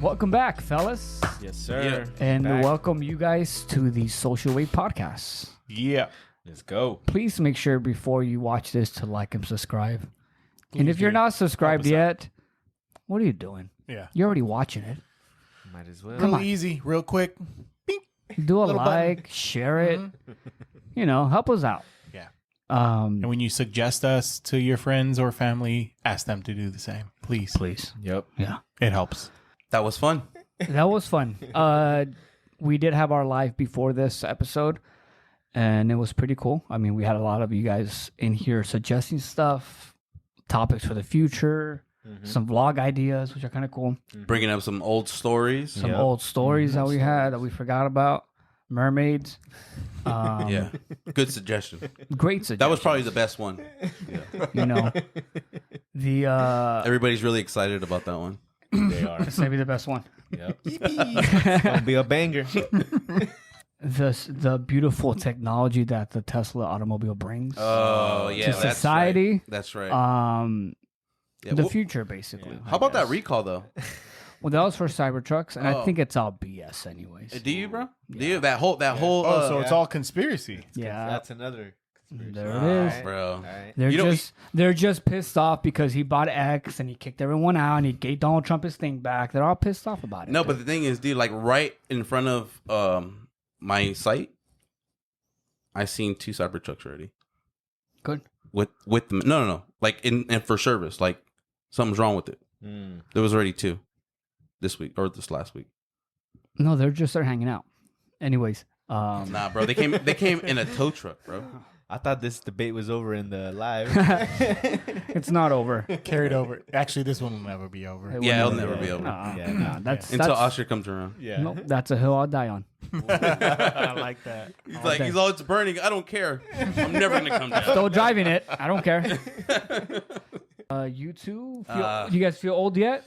Welcome back, fellas. Yes, sir. And welcome you guys to the Social Wave Podcast. Yeah. Let's go. Please make sure before you watch this to like and subscribe. And if you're not subscribed yet, what are you doing? Yeah. You're already watching it. Might as well. Real easy, real quick. Bing. Do a Little like, button. share it. You know, help us out. Yeah. And when you suggest us to your friends or family, ask them to do the same. Please. Yep. Yeah. It helps. That was fun. That was fun. We did have our live before this episode, and it was pretty cool. I mean, we had a lot of you guys in here suggesting stuff, topics for the future, some vlog ideas, which are kind of cool. Bringing up some old stories. Some old stories that we had that we forgot about. Mermaids. Yeah. Good suggestion. Great suggestion. That was probably the best one. You know, the Everybody's really excited about that one. They are. it's maybe the best one. Yep. It's gonna be a banger. The beautiful technology that the Tesla automobile brings Oh, yeah. to that's society. Right. That's right. Yeah, The well, future, basically. how about that recall, though? Well, that was for Cybertrucks, and I Oh. think it's all BS, anyways. Do you, bro? Do you? That whole. Oh, so it's all conspiracy. Yeah, That's another conspiracy. there it is. Bro. They're just pissed off because he bought X and he kicked everyone out and he gave Donald Trump his thing back. They're all pissed off about it. No, but the thing is, dude, like right in front of my site, I seen 2 Cybertrucks already. Good. With them. No. Like in for service. Like something's wrong with it. There was already 2 this week or this last week. No, they're hanging out. Anyways, Nah, bro. They came in a tow truck, bro. I thought this debate was over in the live. it's not over. Carried over. Actually, this one will never be over. Yeah, it'll never be over. That's Until Oscar comes around. Yeah. nope, that's a hill I'll die on. I like that. He's all, it's burning. I don't care. I'm never going to come down. Still driving it. I don't care. You two, you guys feel old yet?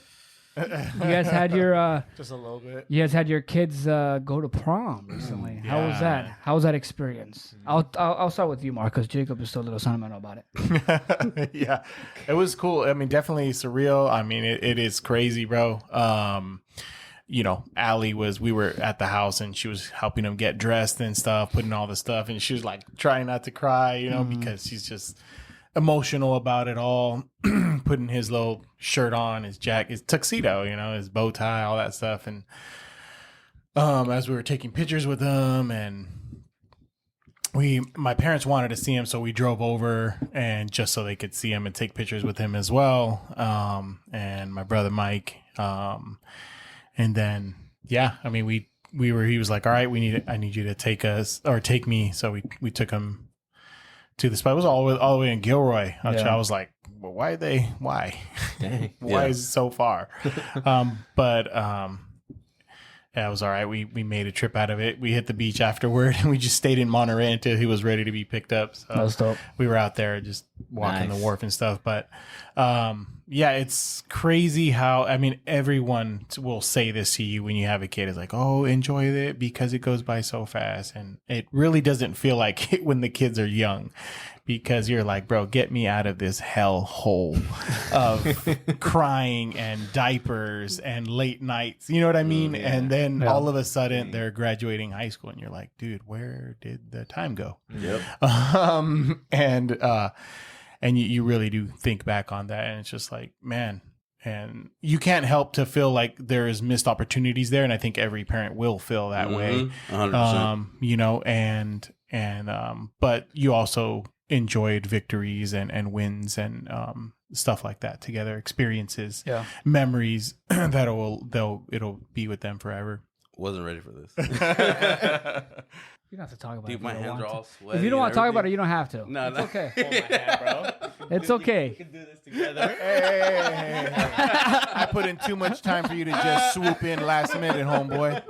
You guys had your Just a little bit. you guys had your kids go to prom recently. How was that? How was that experience? I'll start with you, Mark, because Jacob is still a little sentimental about it. Yeah, it was cool. I mean, definitely surreal. I mean, it is crazy, bro. You know, Allie we were at the house and she was helping him get dressed and stuff, putting all the stuff, and she was like trying not to cry, you know, because she's just emotional about it all. Putting his little shirt on, his jacket, his tuxedo, you know, his bow tie, all that stuff. And as we were taking pictures with him, and my parents wanted to see him, so we drove over and just so they could see him and take pictures with him as well. And my brother Mike. And then I mean he was like, all right, I need you to take me. So we took him to the spot. It was all the way in Gilroy. Which I was like, well, why? Dang. Why is it so far? Yeah, it was all right. We made a trip out of it. We hit the beach afterward, and we just stayed in Monterey until he was ready to be picked up. So That was dope. we were out there just walking the wharf and stuff. But yeah, it's crazy how, I mean, everyone will say this to you when you have a kid. It's like, oh, enjoy it because it goes by so fast. And it really doesn't feel like it when the kids are young, because you're like, bro, get me out of this hell hole of crying and diapers and late nights. You know what I mean? And then all of a sudden they're graduating high school and you're like, dude, where did the time go? Yep. And you really do think back on that, and it's just like, man, and you can't help to feel like there is missed opportunities there. And I think every parent will feel that way, 100%. you know, and but you also enjoyed victories and wins and stuff like that together, experiences, memories that it'll be with them forever. Wasn't ready for this. You don't have to talk about it. Dude, my hands are all sweaty. If you don't want to talk about it, you don't have to. No, It's no. okay. Hold my hand, bro. It's okay. We can do this together. Hey. I put in too much time for you to just swoop in last minute, homeboy.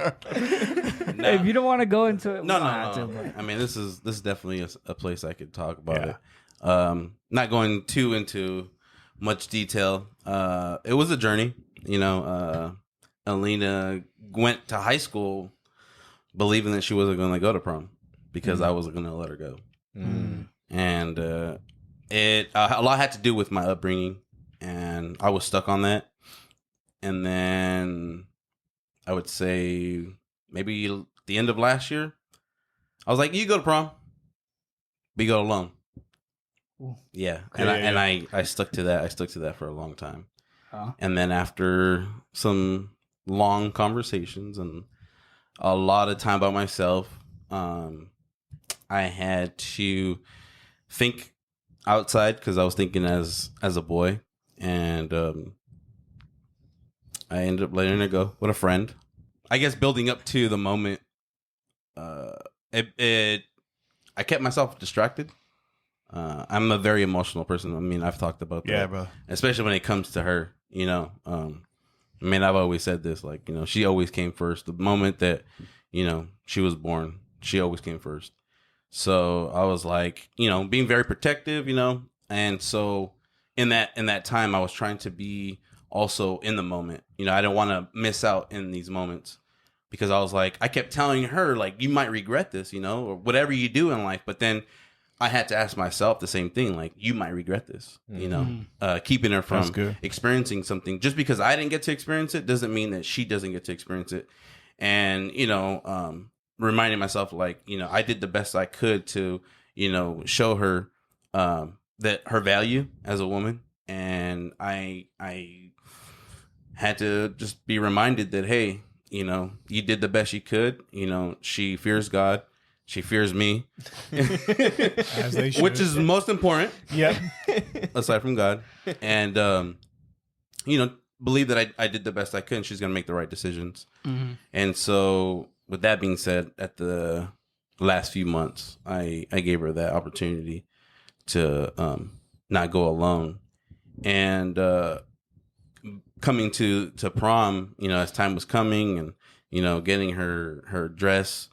If you don't want to go into it, we No. don't have to, but- I mean, this is definitely a place I could talk about it. Not going too into much detail. It was a journey. You know, Alina went to high school believing that she wasn't going to go to prom because I wasn't going to let her go. And it a lot had to do with my upbringing and and I was stuck on that. And then I would say maybe the end of last year, I was like, you go to prom, but you go alone. Ooh. Yeah. Okay, And yeah. I stuck to that. I stuck to that for a long time. Huh? And then after some long conversations and a lot of time by myself, I had to think outside because I was thinking as a boy, and I ended up letting it go with a friend. I guess building up to the moment, I kept myself distracted. I'm a very emotional person. I mean, I've talked about that. Yeah, bro. Especially when it comes to her, you know. I mean, I've always said this, like, you know, she always came first. The moment that, you know, she was born, she always came first. So I was like, you know, being very protective, you know. And so in that time, I was trying to be also in the moment. You know, I didn't want to miss out in these moments because I was like, I kept telling her, like, you might regret this, you know, or whatever you do in life. But then I had to ask myself the same thing, like, you might regret this, you know, keeping her That's from good. experiencing something. Just because I didn't get to experience it doesn't mean that she doesn't get to experience it. And, you know, reminding myself, like, you know, I did the best I could to, you know, show her that her value as a woman. And I had to just be reminded that, hey, you know, you did the best you could. You know, she fears God. She fears me, As they should. which is most important, Yep. aside from God. And, you know, believe that I did the best I could and she's going to make the right decisions. Mm-hmm. And so, with that being said, at the last few months, I gave her that opportunity to not go alone. And coming to prom, you know, as time was coming and, you know, getting her dress,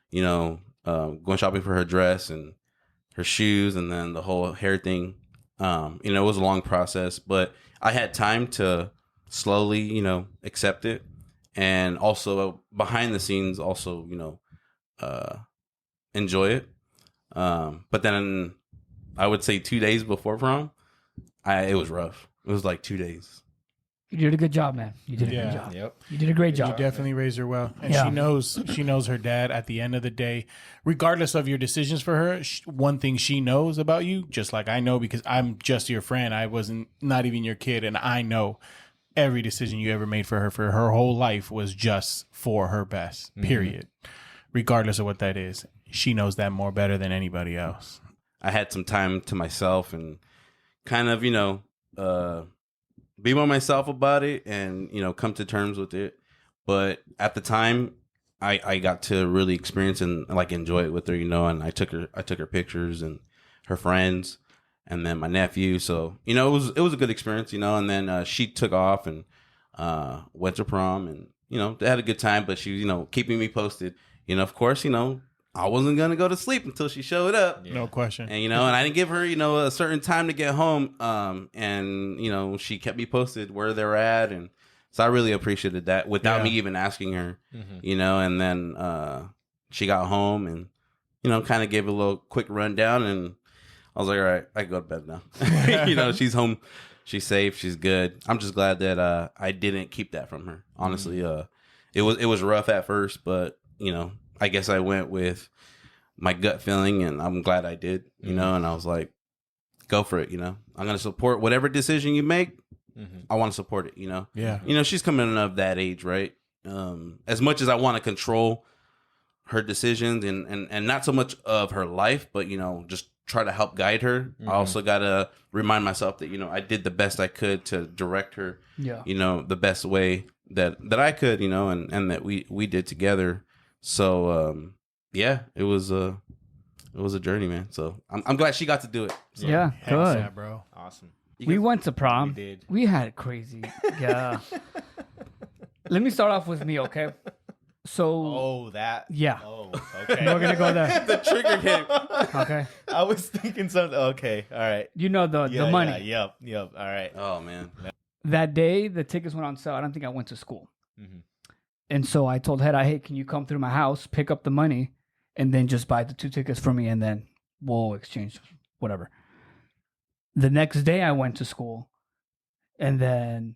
you know, going shopping for her dress and her shoes and then the whole hair thing. You know, it was a long process, but I had time to slowly, you know, accept it. And also behind the scenes, also, you know, enjoy it. But then I would say 2 days before prom, it was rough. It was like 2 days. You did a good job, man. You did a Yeah. good job. Yep. You did a great You job. definitely raised her well, and Yeah. she knows her dad. At the end of the day, regardless of your decisions for her, one thing she knows about you, just like I know, because I'm just your friend. I wasn't not even your kid, and I know every decision you ever made for her whole life was just for her best. Period. Regardless of what that is, she knows that more better than anybody else. I had some time to myself and kind of, you know, be by myself about it and, you know, come to terms with it. But at the time, I got to really experience and like enjoy it with her, you know, and I took her pictures and her friends and then my nephew. So, you know, it was a good experience, you know, and then she took off and went to prom and, you know, they had a good time, but she was, you know, keeping me posted. You know, of course, you know, I wasn't going to go to sleep until she showed up. Yeah. No question. And, you know, and I didn't give her, you know, a certain time to get home. And, you know, she kept me posted where they're at. And so I really appreciated that without me even asking her, you know, and then she got home and, you know, kind of gave a little quick rundown. And I was like, all right, I can go to bed now. You know, she's home. She's safe. She's good. I'm just glad that I didn't keep that from her. Honestly, it was rough at first, but, you know, I guess I went with my gut feeling and I'm glad I did, you know, and I was like, go for it, you know. I'm going to support whatever decision you make. I want to support it, you know. Yeah. You know, she's coming of that age, right? As much as I want to control her decisions and not so much of her life, but, you know, just try to help guide her. I also got to remind myself that, you know, I did the best I could to direct her, you know, the best way that I could, you know, and that we did together. So, yeah, it was a journey, man. So I'm glad she got to do it. So. Yeah, Heck good. yeah, bro. Awesome. We went to prom. We did. We had crazy. Yeah. Let me start off with me, okay? So, Oh, that. yeah. Oh, okay. we're going to go there. The trigger came. Okay. I was thinking something. Okay. All right. You know the money. Yeah, yep. All right. Oh man. That day, the tickets went on sale. I don't think I went to school. Mhm. And so I told Hedda, hey, can you come through my house, pick up the money, and then just buy the 2 tickets for me, and then we'll exchange whatever. The next day I went to school, and then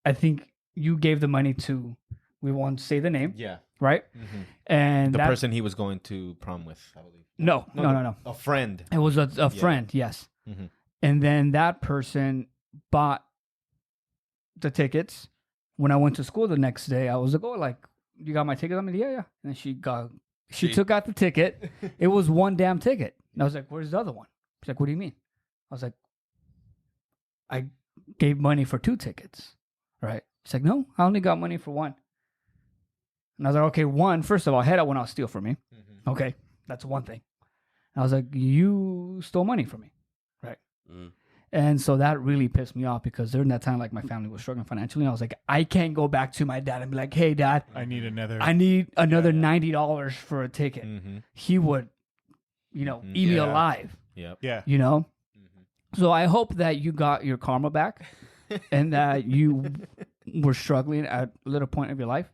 I think you gave the money to, we won't say the name, Yeah. right? Mm-hmm. And The that, person he was going to prom with, I believe. no, A friend. it was a friend, yes. Mm-hmm. And then that person bought the tickets. When I went to school the next day, I was like, "Oh, like you got my ticket?" I'm like, "Yeah." And she took out the ticket. It was one damn ticket. And I was like, "Where's the other one?" She's like, "What do you mean?" I was like, "I gave money for 2 tickets, right?" She's like, "No, I only got money for 1." And I was like, "Okay, 1. First of all, head out went out steal from me. Mm-hmm. Okay, that's one thing." And I was like, "You stole money from me, right?" Mm. And so that really pissed me off because during that time, like my family was struggling financially. And I was like, I can't go back to my dad and be like, "Hey, Dad, I need another. I need another $90 for a ticket." Mm-hmm. He would, Mhm. eat me Yeah. alive, Yep. Yeah. Mm-hmm. So I hope that you got your karma back and that you were struggling at a little point of your life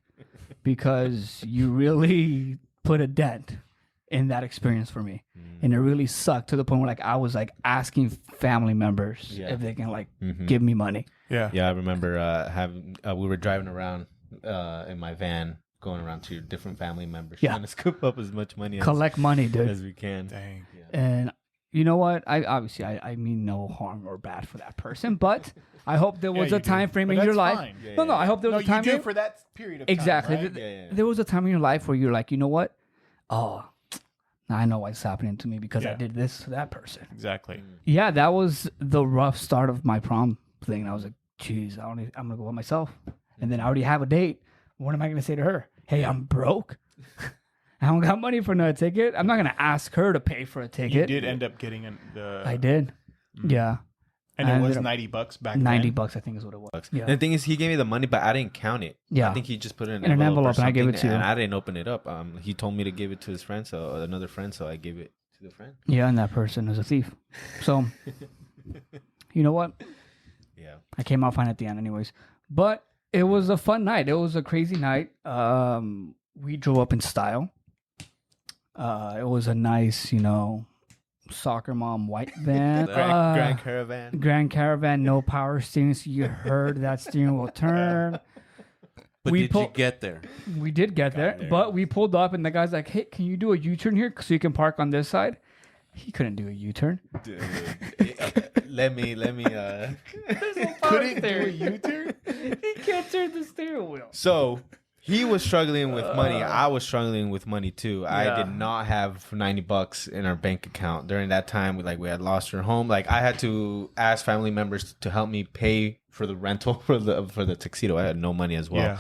because you really put a dent in that experience for me. And it really sucked to the point where like I was like asking family members Yeah. if they can like Mm-hmm. give me money. Yeah. Yeah, I remember we were driving around in my van, going around to different family members, Yeah. trying to scoop up as much money Collect money, dude. as we can. Dang. Yeah. And you know what? I mean no harm or bad for that person, but I hope there was Yeah, a you do. time frame But in your that's life. fine. Yeah, No, I hope there No, was a you time do frame. for that period of Exactly. time, right? Yeah. There was a time in your life where you're like, you know what? Oh, I know what's happening to me because I Yeah. did this to that person. Exactly. Yeah, that was the rough start of my prom thing. And I was like, geez, I'm gonna go by myself. And then I already have a date. What am I gonna say to her? Hey, I'm broke. I don't got money for another ticket. I'm not gonna ask her to pay for a You ticket. did end up getting I did. Yeah. and I it was ended up- $90 back $90 then. I think is what it was. Yeah. Yeah. And the thing is, he gave me the money, but I didn't count it. Yeah. I think he just put it in In an envelope, or and I gave it something, to you. and I didn't open it up. He told me to give it to his friend, so another friend, so I gave it to the friend. Yeah, and that person is a thief. So, you know what? Yeah. I came out fine at the end, anyways. But it was a fun night. It was a crazy night. We drove up in style. It was a nice, soccer mom white van. Grand Caravan. Grand Caravan, no power steering, so you heard that steering wheel turn. But We did pull- you get there? We did get there, but we pulled up, and the guy's like, "Hey, can you do a U-turn here so you can park on this side?" He couldn't do a U-turn. Dude, let me. Couldn't do a U-turn? He can't turn the steering wheel. So he was struggling with money. I was struggling with money too. Yeah. I did not have $90 in our bank account during that time. We had lost our home. Like I had to ask family members to help me pay for the rental for the tuxedo. I had no money as well.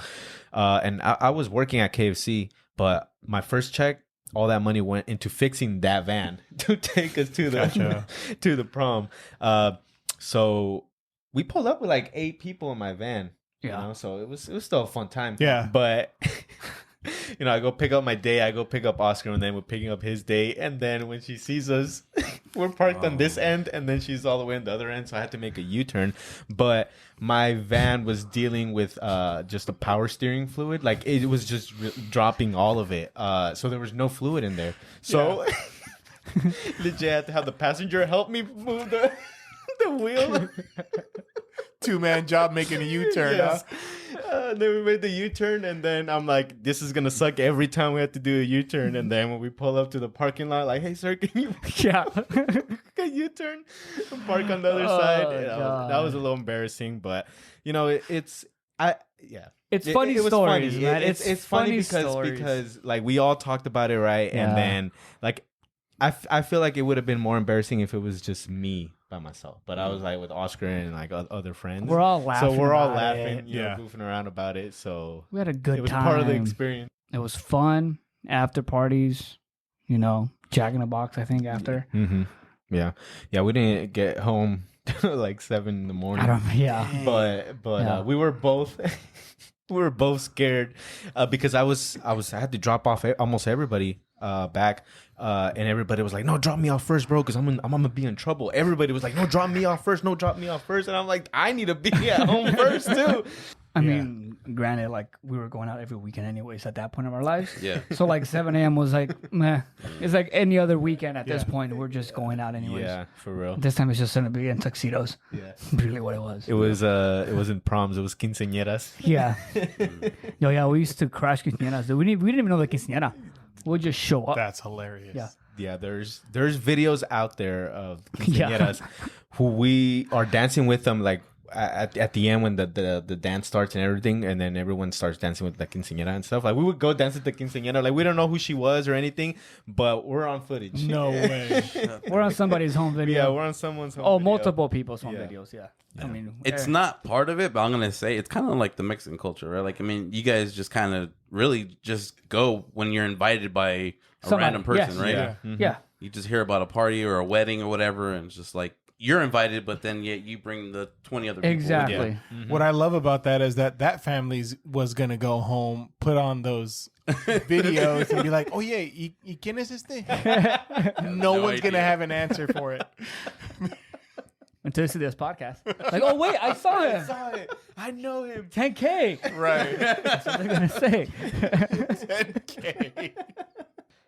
Yeah. And I was working at KFC, but my first check, all that money went into fixing that van to take us to the Gotcha. to the prom. So we pulled up with like 8 people in my van. Yeah. So it was still a fun time. Yeah. But I go pick up my day, I go pick up Oscar, and then we're picking up his day, and then when she sees us, we're parked on this end, and then she's all the way on the other end, so I had to make a U-turn. But my van was dealing with just the power steering fluid, like it was just dropping all of it. So there was no fluid in there. So legit had to have the passenger help me move the wheel. 2-man job making a U-turn. Yes. Huh? Then we made the U-turn, and then I'm like, this is gonna suck every time we have to do a U-turn. And then when we pull up to the parking lot, like, hey sir, can you Yeah. a U-turn and park on the other Oh, side? God. That was a little embarrassing, but It's funny it was stories, funny. man. It's funny stories. because like we all talked about it, right? Yeah. And then like I feel like it would have been more embarrassing if it was just me by myself, but I was like with Oscar and like other friends. We're all laughing. So we're all about laughing, it. Yeah. goofing around about it. So We had a good it was time. part of the experience. It was fun. After parties, Jack in the Box, I think, after. Mm-hmm. Yeah. We didn't get home till like 7 in the morning. Yeah. But Yeah. we were both scared because I had to drop off almost everybody back, and everybody was like, no, drop me off first, bro, because I'm gonna be in trouble. Everybody was like, no, drop me off first, and I'm like, I need to be at home first too. I mean, granted, like we were going out every weekend anyways at that point of our lives. Yeah. So like 7 a.m. was like meh. It's like any other weekend at this Yeah. point. We're just going out anyways. Yeah, for real. This time it's just gonna be in tuxedos. Yeah. Really what it was. It wasn't proms, it was quinceañeras. Yeah. Yo, yeah, we used to crash quinceañeras. We didn't even know the quinceañera. We'll just show up. That's hilarious. Yeah. Yeah, there's videos out there of Yeah. quinceañeras who we are dancing with them like at the end when the dance starts and everything, and then everyone starts dancing with the quinceañera and stuff. Like we would go dance with the quinceañera. Like we don't know who she was or anything, but we're on footage. No way. We're on somebody's home video. Yeah, we're on someone's home Oh, video. multiple people's home Yeah. videos. Yeah. I mean, It's not part of it, but I'm gonna say it's kind of like the Mexican culture, right? Like, I mean, you guys just kind of really just go when you're invited by a Somebody, random person, yes. right? Yeah. Yeah. You just hear about a party or a wedding or whatever, and it's just like you're invited, but then yet you bring the 20 other people. with you. Exactly. What I love about that is that family was gonna go home, put on those videos, and be like, "Oh yeah, ¿y quién es este?" No one's gonna idea. have an answer for it. Until you see this podcast. Like, oh, wait, I saw him. I know him. 10K. Right. That's what they're going to say. 10K.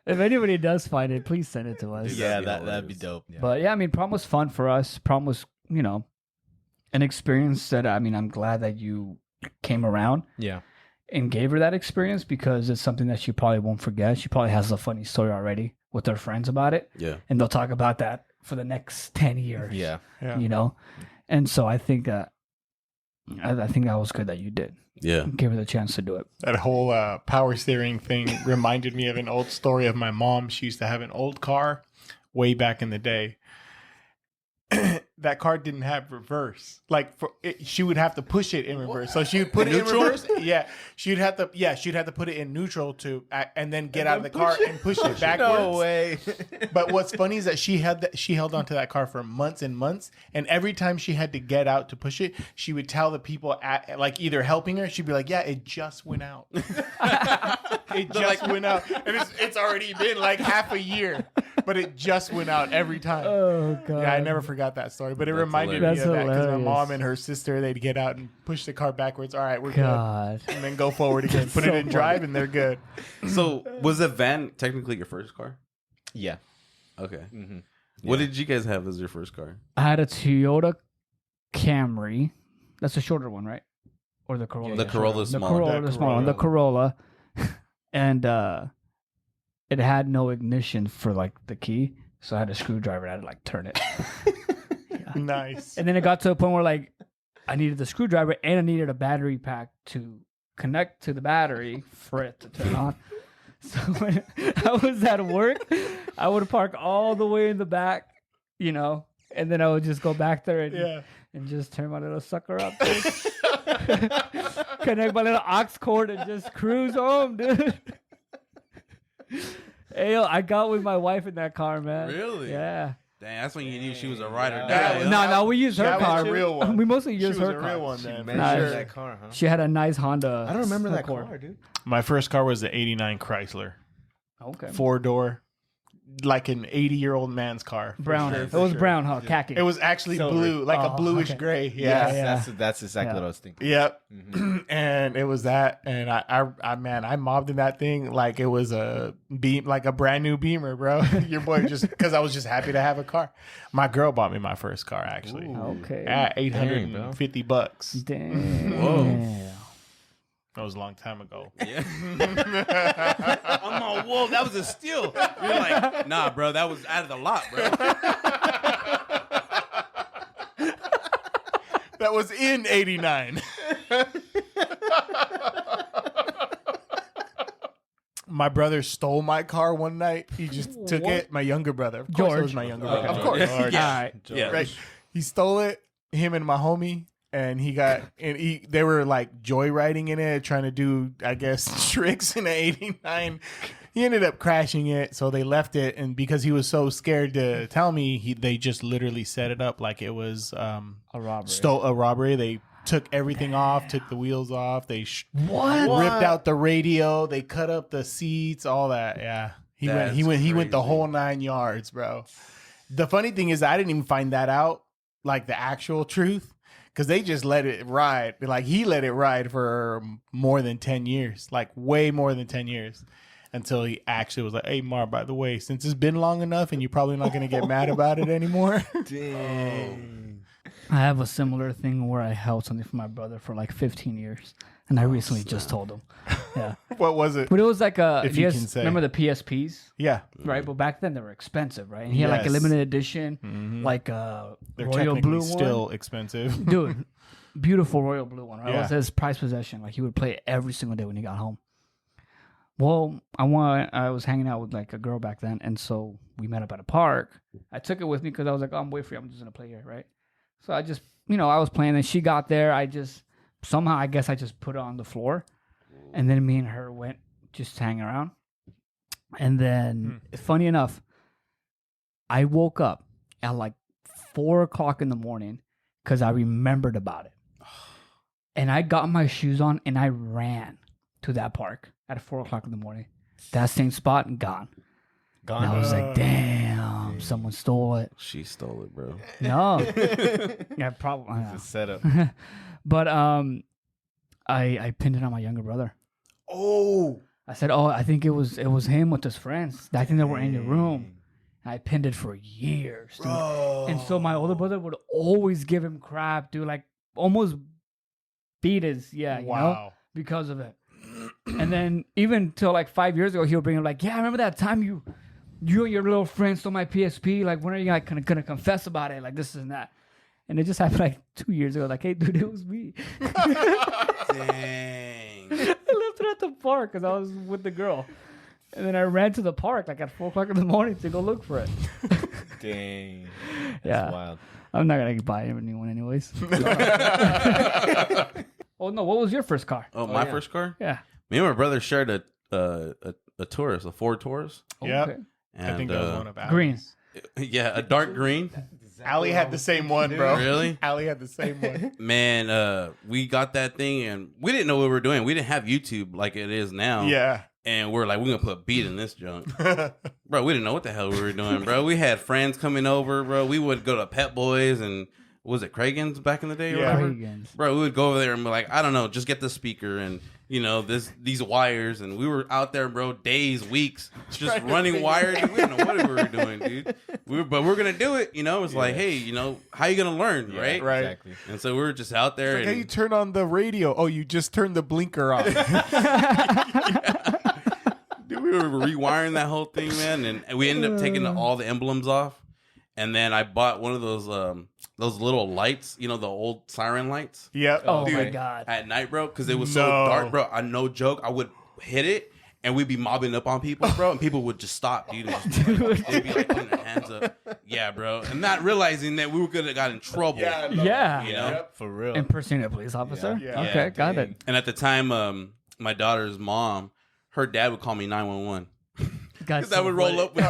If anybody does find it, please send it to us. Yeah, That'd be that'd be hilarious. dope. Yeah. But yeah, I mean, prom was fun for us. Prom was, you know, an experience that, I mean, I'm glad that you came around yeah. and gave her that experience because it's something that she probably won't forget. She probably has a funny story already with her friends about it. Yeah. And they'll talk about that for the next 10 years. Yeah. Yeah. You know? And so I think that was good that you did. Yeah. Give her the chance to do it. That whole power steering thing reminded me of an old story of my mom. She used to have an old car way back in the day. That car didn't have reverse. Like she would have to push it in reverse. So she would put it in reverse. Yeah, she'd have to. Yeah, she'd have to put it in neutral and then get out of the car and push it backwards. No way. But what's funny is that she held onto that car for months and months, and every time she had to get out to push it, she would tell the people like either helping her, she'd be like, "Yeah, it just went out. It just went out, and it's already been like half a year, but it just went out every time." Oh, God. Yeah, I never forgot that story, but it reminded hilarious. me of that because my That's mom and her sister, they'd get out and push the car backwards. All right, we're God. good, and then go forward again. Put it in drive, and they're good. So was the van technically your first car? Yeah. Okay. Mm-hmm. What did you guys have as your first car? I had a Toyota Camry. That's a shorter one, right? Or the Corolla? The Corolla's The smaller. Corolla, the small one. The Corolla. And it had no ignition for like the key. So I had a screwdriver and I had to like turn it. Nice. And then it got to a point where like I needed the screwdriver and I needed a battery pack to connect to the battery for it to turn on. So when I was at work, I would park all the way in the back, you know, and then I would just go back there and just turn my little sucker up. Connect my little aux cord and just cruise home, dude. Hey, yo, I got with my wife in that car, man. Really? Yeah. Dang, that's when you knew she was a ride or That die. was- No, we used her That was car. a real one. We mostly She used was her a car. real one then. Man, Nah, sure. she- That car, huh? She had a nice Honda. I don't remember that Accord. car, dude. My first car was the '89 Chrysler, Okay. 4-door, like an 80-year-old man's car. for Brown. sure, It for was sure. brown, huh? Khaki. It was actually Silver. blue, like a Oh, bluish okay. gray. Yeah, Yeah. That's exactly Yeah. what I was thinking. Yep. Mm-hmm. And it was that, and I mobbed in that thing like it was a brand new Beamer, bro. Your boy just because I was just happy to have a car. My girl bought me my first car actually. Okay. At $850. Damn. Whoa. That was a long time ago. Yeah. I'm all, whoa, that was a steal. You're like, nah, bro, that was out of the lot, bro. That was in '89. My brother stole my car one night. He just took What? it. My younger brother. Of course, it was George. my younger Okay. brother. Of course. Yeah. Yeah. All right. Yeah. Right. He stole it, him and my homie, and they were like joyriding in it, trying to do, I guess, tricks in an '89. He ended up crashing it, so they left it, and because he was so scared to tell me, they just literally set it up like it was A robbery. a robbery. They took everything off, took the wheels off, they What? ripped out the radio, they cut up the seats, all that. Yeah, he went the crazy. whole 9 yards, bro. The funny thing is, I didn't even find that out, like the actual truth, because they just let it ride. Like he let it ride for more than 10 years, like way more than 10 years, until he actually was like, "Hey, Mar, by the way, since it's been long enough, and you're probably not gonna get mad about it anymore." Dang. I have a similar thing where I held something for my brother for like 15 years, and I recently just told him. Yeah, What was it? but it was like If you can say. remember the PSPs, Yeah, right? But back then they were expensive, right? And he had like a Yes. limited edition, they're royal technically blue still one. expensive. Dude, beautiful royal blue one. Right? It was Yeah. his prized possession. Like he would play it every single day when he got home. Well, I was hanging out with like a girl back then, and so we met up at a park. I took it with me because I was like, "Oh, I'm waiting for you. I'm just gonna play here, right?" So I just, I was playing, and she got there. I just somehow, I guess, I just put it on the floor, and then me and her went just hang around. And then, funny enough, I woke up at like 4:00 in the morning because I remembered about it, and I got my shoes on and I ran to that park at 4:00 in the morning. That same spot and gone. Gone. And I was like, damn, someone stole it. She stole it, bro. No. Yeah, probably. It's a setup. But I pinned it on my younger brother. Oh, I said, "Oh, I think it was him with his friends. I think they were in your room." And I pinned it for years, dude. And so my older brother would always give him crap, dude, like almost beat his, you know, wow. because of it. And then even till like 5 years ago, he'll bring him like, "Yeah, I remember that time you and your little friend stole my PSP. Like, when are you like, gonna confess about it? Like, this and that." And it just happened like 2 years ago. Like, "Hey, dude, it was me." Dang. I left it at the park because I was with the girl. And then I ran to the park like at 4:00 in the morning to go look for it. Dang. Yeah. That's wild. I'm not going to buy anyone anyways. Oh, no. What was your first car? Oh, my yeah. first car? Yeah. Me and my brother shared a Taurus, a Ford Taurus. Yep. Okay. And, I think that was one of Allie's. Green. Yeah, a dark green. Allie had the same one, bro. Really? Allie had the same one. Man, we got that thing and we didn't know what we were doing. We didn't have YouTube like it is now. Yeah. And we're like, we're going to put a beat in this junk. Bro, we didn't know what the hell we were doing, bro. We had friends coming over, bro. We would go to Pet Boys and, was it Kragen's back in the day or Yeah. whatever? Kragen's. Bro, we would go over there and be like, I don't know, just get the speaker and, these wires. And we were out there, bro, days, weeks, just running wires. We didn't know what we were doing, dude. But we're going to do it. It's like, hey, how you going to learn, right? Right. Exactly. And so we were just out there. Like, and hey, you turn on the radio. Oh, you just turned the blinker off. Dude, we were rewiring that whole thing, man, and we ended up taking all the emblems off. And then I bought one of those little lights, the old siren lights Yep. Oh, my Dude. God. at night, bro, because it was so No. dark, bro. No joke, I would hit it, and we'd be mobbing up on people, bro, and people would just stop, dude. And just, they'd be like putting their hands up, yeah, bro, and not realizing that we were gonna got in trouble. Yeah. Yeah. You know? Yep. For real. Impersonating a police officer? Yeah. Okay, Yeah, got dang. it. And at the time, my daughter's mom, her dad would call me 911. That's Because I would roll up with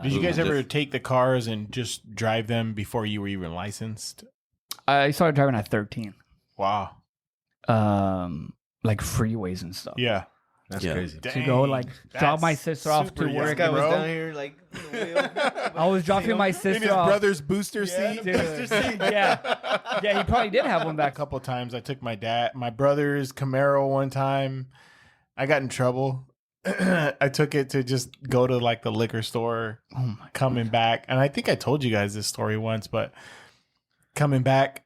Did you guys Just- ever take the cars and just drive them before you were even licensed? I started driving at 13. Wow. Like freeways and stuff. Yeah. That's Yeah. crazy. To go, like, drop my sister off to super young, work. This guy was bro. down here like I was dropping my In sister his off. brother's booster seat. Dude. Yeah. Yeah, he probably did have one A back. couple times I took my brother's Camaro one time. I got in trouble. I took it to just go to like the liquor store, Oh my coming back. And I think I told you guys this story once, but coming back,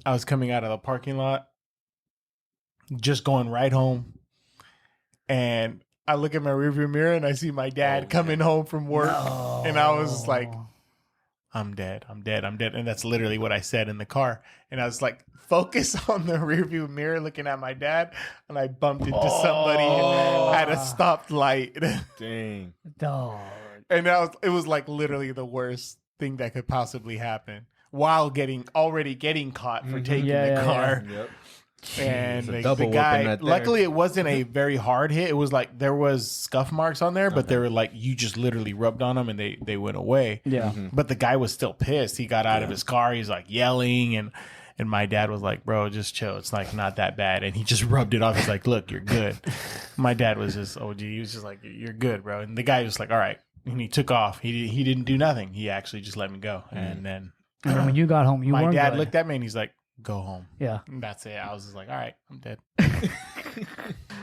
I was coming out of the parking lot, just going right home. And I look at my rearview mirror and I see my dad coming home from work. No. And I was like, I'm dead. I'm dead. I'm dead. And that's literally what I said in the car. And I was like, focus on the rearview mirror looking at my dad. And I bumped into somebody at a stopped light. Dang. Dog. And it was like literally the worst thing that could possibly happen while already getting caught for taking Yeah, the yeah, car. Yep. And It's a the double whooping guy, right there. luckily it wasn't a very hard hit. It was like there was scuff marks on there, but they were like, you just literally rubbed on them and they went away. Yeah. But the guy was still pissed. He got out of his car. He's like yelling. And my dad was like, bro, just chill. It's like not that bad. And he just rubbed it off. He's like, look, you're good. My dad was just OG. He was just like, you're good, bro. And the guy was like, all right. And he took off. He didn't do nothing. He actually just let me go. And then And then when you got home, you My weren't dad good. looked at me and he's like, "Go home." Yeah. And that's it. I was just like, "All right, I'm dead."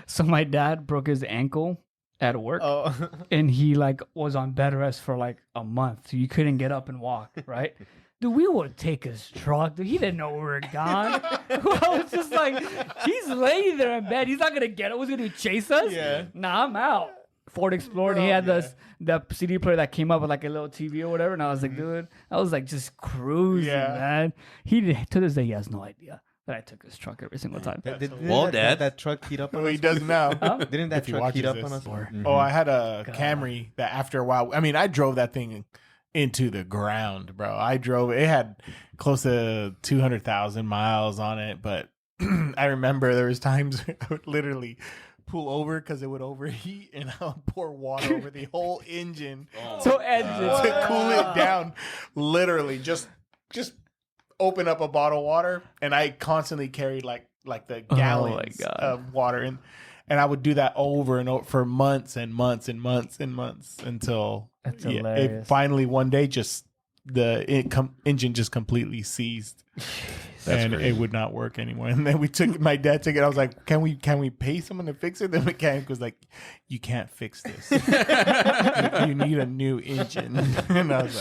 So my dad broke his ankle at work, Oh. and he like was on bed rest for like a month. So you couldn't get up and walk, right? Dude, we would take his truck. Dude, he didn't know we were gone. I was just like, he's laying there in bed. He's not gonna get it. Was he gonna chase us? Yeah. Nah, I'm out. Ford Explorer. And he had the CD player that came up with like a little TV or whatever. And I was like, dude, I was like just cruising, man. To this day, he has no idea that I took his truck every single time. Well, Dad. that truck heat up on Well, he us? does now. Didn't that If he truck heat watches up on this. us? Oh, I had a Camry that after a while, I mean, I drove that thing into the ground, bro. I drove it had close to 200,000 miles on it, but I remember there was times I would literally pull over because it would overheat, and I would pour water over the whole engine So engine. to cool it down. Literally, just open up a bottle of water, and I constantly carried like the gallons God. of water, and I would do that over and over for months and months and months and months until That's it hilarious. finally one day just the engine just completely seized. And crazy. it would not work anymore. And then my dad took it. I was like, can we pay someone to fix it? The mechanic was like, you can't fix this. you need a new engine. And I was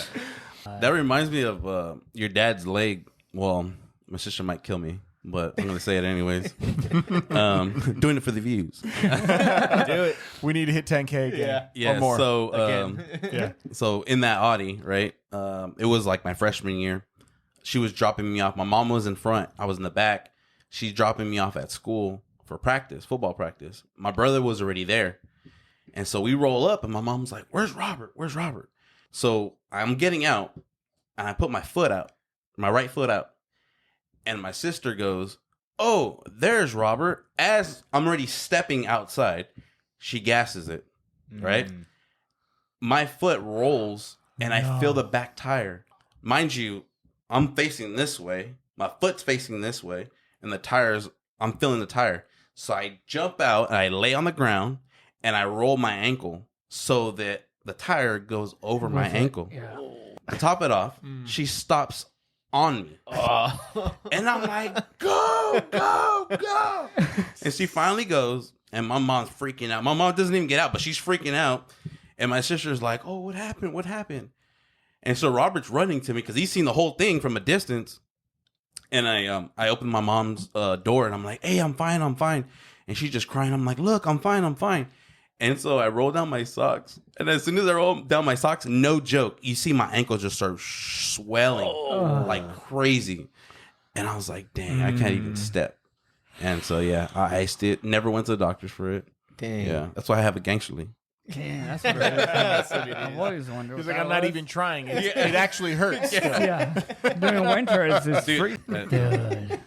like, That reminds me of your dad's leg. Well, my sister might kill me, but I'm going to say it anyways. Doing it for the views. Do it. we need to hit 10K again. Yeah, Or more. so Yeah. so in that Audi, right? It was like my freshman year. She was dropping me off. My mom was in front. I was in the back. She's dropping me off at school for practice, football practice. My brother was already there. And so we roll up and my mom's like, "Where's Robert? Where's Robert?" So I'm getting out and I put my foot out, my right foot out. And my sister goes, "Oh, there's Robert." As I'm already stepping outside, she gasses it, right? My foot rolls and I feel the back tire. Mind you, I'm facing this way. My foot's facing this way. And I'm feeling the tire. So I jump out and I lay on the ground and I roll my ankle so that the tire goes over my ankle. Yeah. To top it off, she stops on me. And I'm like, "Go, go, go." And she finally goes, and my mom's freaking out. My mom doesn't even get out, but she's freaking out. And my sister's like, "Oh, what happened? What happened?" And so Robert's running to me because he's seen the whole thing from a distance. And I open my mom's door and I'm like, "Hey, I'm fine, I'm fine." And she's just crying. I'm like, "Look, I'm fine, I'm fine." And so I roll down my socks. And as soon as I roll down my socks, no joke, you see my ankle just start swelling like crazy. And I was like, "Dang, I can't even step." And so, yeah, I iced it. Never went to the doctors for it. Dang. Yeah, that's why I have a gangsterly. Damn, that's what it is. That's what it I've is. always wondered. He's what like, "I'm that not was." even trying. It actually hurts. still." Yeah. During winter, it's just Dude, Dude.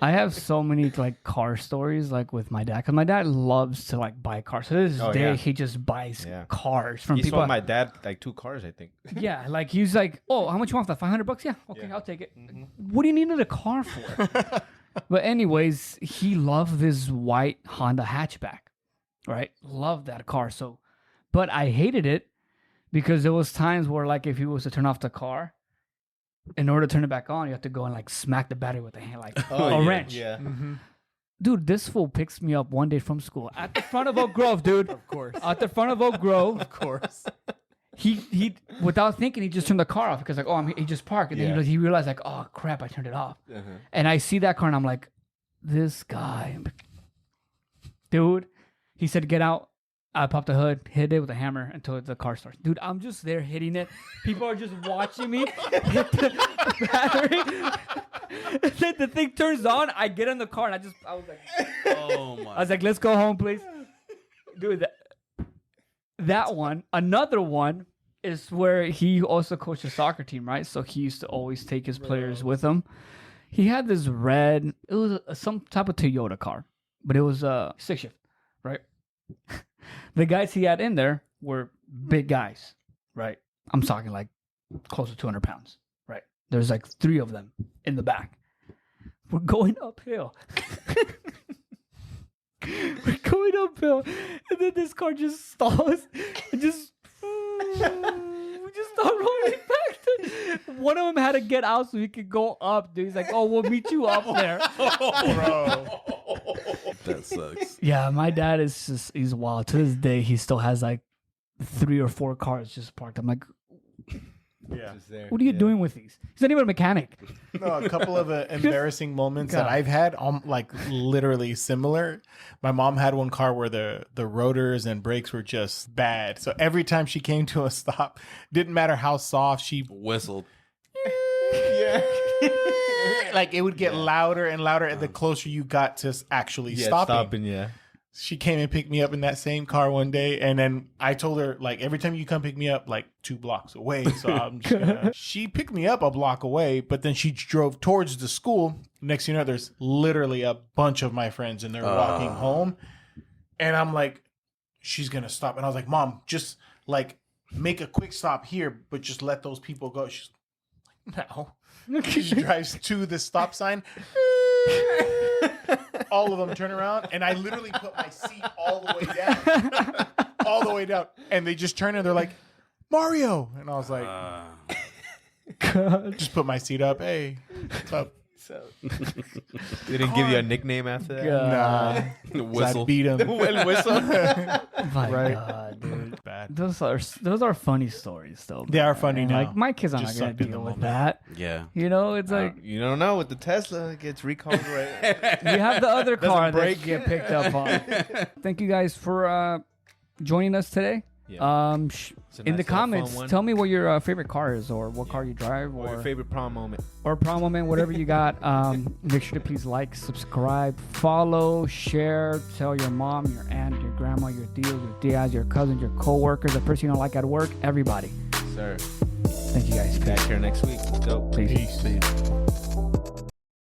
I have so many like car stories like with my dad because my dad loves to like buy cars. So to this Oh, day yeah. he just buys Yeah. cars from He people. sold my dad like 2 cars, I think. Yeah, like he's like, "Oh, how much you want for that? $500? Yeah, okay, I'll take it." What do you need a car for? But anyways, he loved this white Honda hatchback, right? Loved that car. So, but I hated it because there was times where like if he was to turn off the car, in order to turn it back on, you have to go and like smack the battery with a hand, like a wrench. Yeah. Dude, this fool picks me up one day from school at the front of Oak Grove, dude. Of course. At the front of Oak Grove. Of course. He without thinking, he just turned the car off because like, oh, he just parked. And then Yeah. he realized like, oh crap, I turned it off. And I see that car and I'm like, this guy, dude. He said, "Get out." I popped the hood, hit it with a hammer until the car starts. Dude, I'm just there hitting it. People are just watching me hit the battery. And then the thing turns on. I get in the car and I was like, Oh my. I was like, "Let's go home, please." Dude, that one. Another one is where he also coached a soccer team, right? So he used to always take his players with him. He had this red, it was some type of Toyota car, but it was a stick shift, right? The guys he had in there were big guys, right? I'm talking like close to 200 pounds, right? There's like 3 of them in the back. We're going uphill. We're going uphill, and then this car just stalls and just we just start rolling back. One of them had to get out so he could go up, dude. He's like, "Oh, we'll meet you up there." Bro. That sucks. Yeah, my dad is just—he's wild. To this day, he still has like 3 or 4 cars just parked. I'm like, Yeah. Just there. what are you doing with these? He's not even a mechanic. No, a couple of embarrassing moments that I've had, like literally similar. My mom had one car where the rotors and brakes were just bad. So every time she came to a stop, didn't matter how soft, she Whistled. Yeah. like it would get louder and louder and the closer you got to actually Yeah, stopping. yeah. She came and picked me up in that same car one day, and then I told her, like, every time you come pick me up, like 2 blocks away. So I'm just gonna... She picked me up a block away, but then she drove towards the school. Next thing you know, there's literally a bunch of my friends, and they're walking home. And I'm like, she's gonna stop. And I was like, Mom, just like make a quick stop here, but just let those people go. She's like, no. She drives to the stop sign. All of them turn around, and I literally put my seat all the way down, and they just turn and they're like, Mario, and I was like, just put my seat up. Hey, what's up? So they didn't give you a nickname after that. Nah, 'cause Whistle. I beat him. Well, whistle. My Right. God, dude. Bad. Those are funny stories, though. They are funny And, now. like my kids are not Just gonna sucked in the deal with moment. that. Yeah. You know, it's like You don't know with the Tesla, it gets recalled right. we have the other car that break. you get picked up on. Thank you guys for joining us today. Yeah. In It's a the nice little comments, fun one. tell me what your favorite car is, or what car you drive, Or your favorite prom moment. or prom moment, whatever you got. Make sure to please like, subscribe, follow, share, tell your mom, your aunt, your grandma, your tios, your tias, your cousins, your coworkers, the person you don't like at work, everybody. Sir. Thank you guys. Back here next week. Let's go. Peace. Peace.